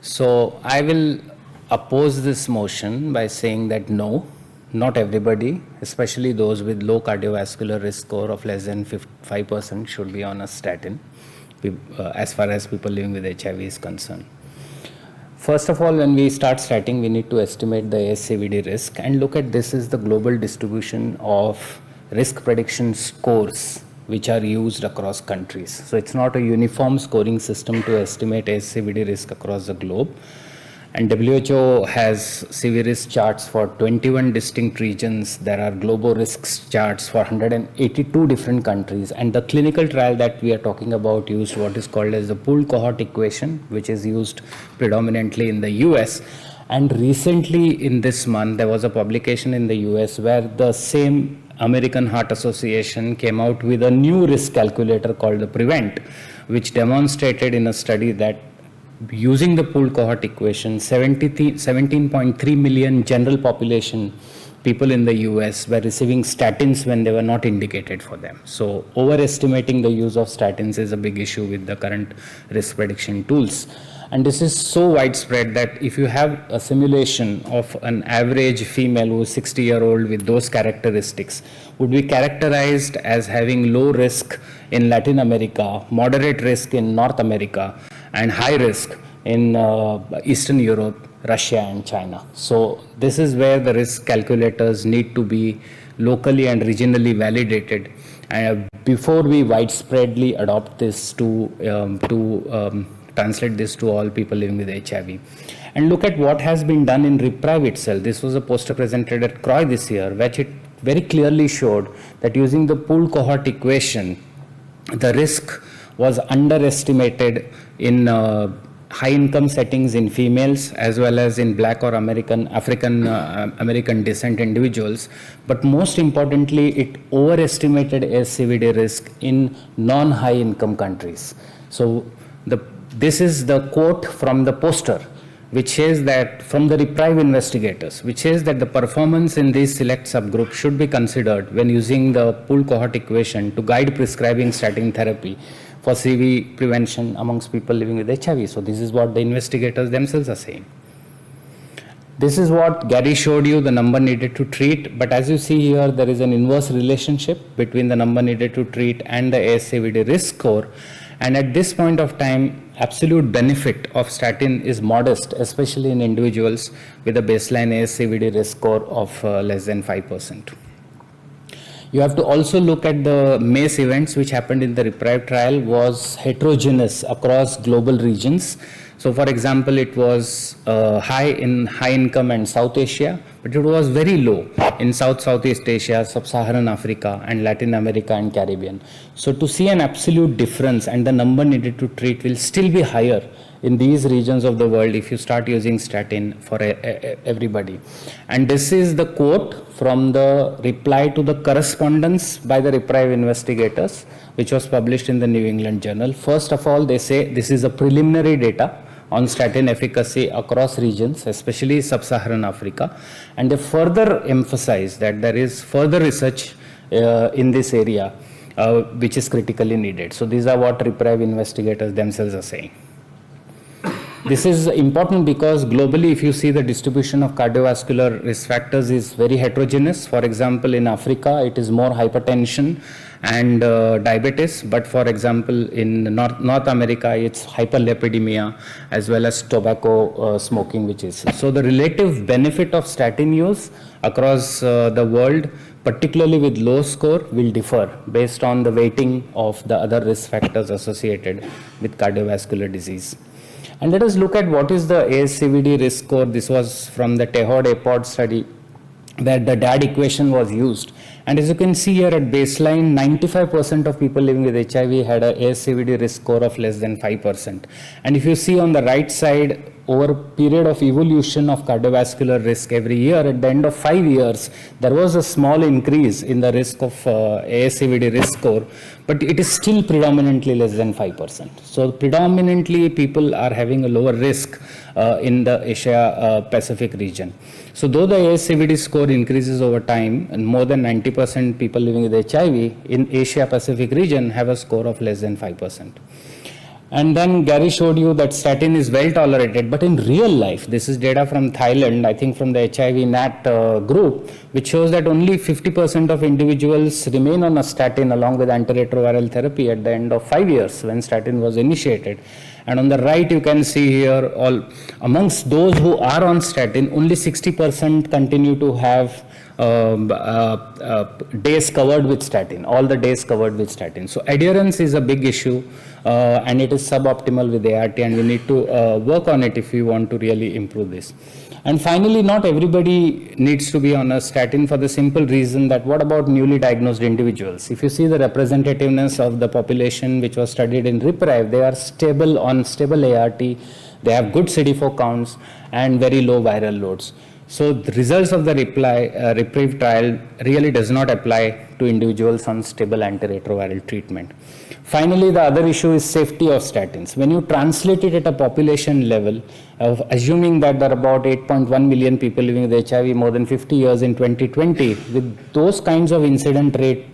So I will oppose this motion by saying that no, not everybody, especially those with low cardiovascular risk score of less than 5%, should be on a statin, as far as people living with HIV is concerned. First of all, when we start statin, we need to estimate the ASCVD risk and look at this is the global distribution of risk prediction scores which are used across countries. So it's not a uniform scoring system to estimate ASCVD risk across the globe. And WHO has severe risk charts for 21 distinct regions. There are global risks charts for 182 different countries. And the clinical trial that we are talking about used what is called as the pooled cohort equation, which is used predominantly in the US. And recently in this month, there was a publication in the US where the same American Heart Association came out with a new risk calculator called the PREVENT, which demonstrated in a study that using the pooled cohort equation, 17.3 million general population people in the US were receiving statins when they were not indicated for them. So overestimating the use of statins is a big issue with the current risk prediction tools. And this is so widespread that if you have a simulation of an average female who is 60-year-old with those characteristics, would be characterized as having low risk in Latin America, moderate risk in North America, and high risk in Eastern Europe, Russia, and China. So this is where the risk calculators need to be locally and regionally validated before we widespreadly adopt this to translate this to all people living with HIV. And look at what has been done in REPRIVE itself. This was a poster presented at CROI this year, which it very clearly showed that using the pooled cohort equation, the risk was underestimated in high income settings in females as well as in Black or African American descent individuals. But most importantly, it overestimated ASCVD risk in non-high income countries. So this is the quote from the poster, which says that from the REPRIVE investigators, which says that the performance in these select subgroups should be considered when using the pooled cohort equation to guide prescribing statin therapy for CV prevention amongst people living with HIV. So this is what the investigators themselves are saying. This is what Gary showed you, the number needed to treat. But as you see here, there is an inverse relationship between the number needed to treat and the ASCVD risk score. And at this point of time, absolute benefit of statin is modest, especially in individuals with a baseline ASCVD risk score of less than 5%. You have to also look at the MACE events which happened in the REPRIVE trial was heterogeneous across global regions. So for example, it was high in high income and South Asia, but it was very low in Southeast Asia, Sub-Saharan Africa, and Latin America and Caribbean. So to see an absolute difference and the number needed to treat will still be higher in these regions of the world if you start using statin for everybody. And this is the quote from the reply to the correspondence by the REPRIVE investigators, which was published in the New England Journal. First of all, they say this is a preliminary data on statin efficacy across regions, especially Sub-Saharan Africa. And they further emphasize that there is further research in this area, which is critically needed. So these are what REPRIVE investigators themselves are saying. This is important because globally, if you see the distribution of cardiovascular risk factors is very heterogeneous. For example, in Africa, it is more hypertension and diabetes. But for example, in North America, it's hyperlipidemia as well as tobacco smoking, which is. So the relative benefit of statin use across the world, particularly with low score, will differ based on the weighting of the other risk factors associated with cardiovascular disease. And let us look at what is the ASCVD risk score. This was from the TEHOD-APOD study where the DAD equation was used. And as you can see here at baseline, 95% of people living with HIV had a ASCVD risk score of less than 5%. And if you see on the right side, over a period of evolution of cardiovascular risk every year, at the end of 5 years, there was a small increase in the risk of ASCVD risk score, but it is still predominantly less than 5%. So predominantly people are having a lower risk in the Asia Pacific region. So though the ASCVD score increases over time, and more than 90% people living with HIV in Asia Pacific region have a score of less than 5%. And then Gary showed you that statin is well tolerated, but in real life, this is data from Thailand, I think from the HIV NAT group, which shows that only 50% of individuals remain on a statin along with antiretroviral therapy at the end of 5 years when statin was initiated. And on the right, you can see here, all amongst those who are on statin, only 60% continue to have days covered with statin, all the days covered with statin. So adherence is a big issue, and it is suboptimal with ART, and we need to work on it if we want to really improve this. And finally, not everybody needs to be on a statin for the simple reason that what about newly diagnosed individuals? If you see the representativeness of the population which was studied in REPRIVE, they are stable on stable ART, they have good CD4 counts and very low viral loads. So the results of the REPRIVE trial really does not apply to individuals on stable antiretroviral treatment. Finally, the other issue is safety of statins. When you translate it at a population level, assuming that there are about 8.1 million people living with HIV more than 50 years in 2020, with those kinds of incident rate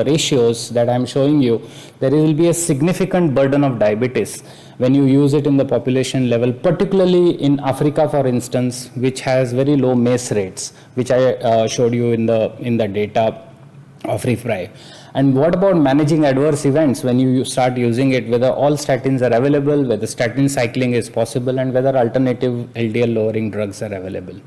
ratios that I'm showing you, there will be a significant burden of diabetes when you use it in the population level, particularly in Africa, for instance, which has very low MACE rates, which I showed you in the data of REPRIVE. And what about managing adverse events when you start using it, whether all statins are available, whether statin cycling is possible, and whether alternative LDL lowering drugs are available.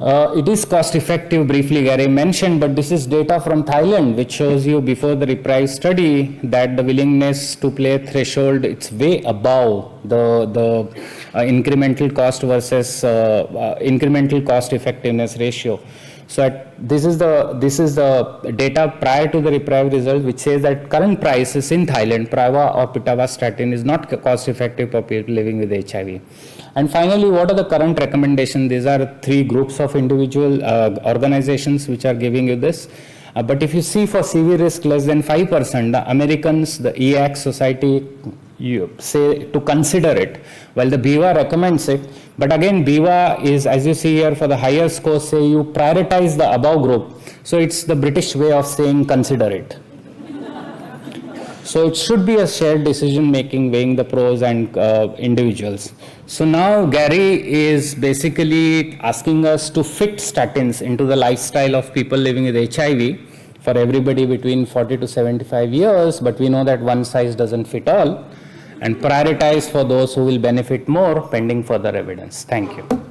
It is cost effective, briefly Gary mentioned, but this is data from Thailand, which shows you before the REPRIVE study that the willingness to play a threshold, it's way above the incremental cost versus incremental cost effectiveness ratio. So this is the data prior to the REPRIVE result, which says that current prices in Thailand, Prava or pitavastatin is not cost effective for people living with HIV. And finally, what are the current recommendations? These are 3 groups of individual organizations which are giving you this. But if you see for CV risk less than 5%, the Americans, the EAC society, you say to consider it, while the BIVA recommends it. But again, BIVA is, as you see here, for the higher score, say you prioritize the above group. So it's the British way of saying consider it. So it should be a shared decision making, weighing the pros and individuals. So now Gary is basically asking us to fit statins into the lifestyle of people living with HIV for everybody between 40 to 75 years, but we know that one size doesn't fit all, and prioritize for those who will benefit more pending further evidence. Thank you.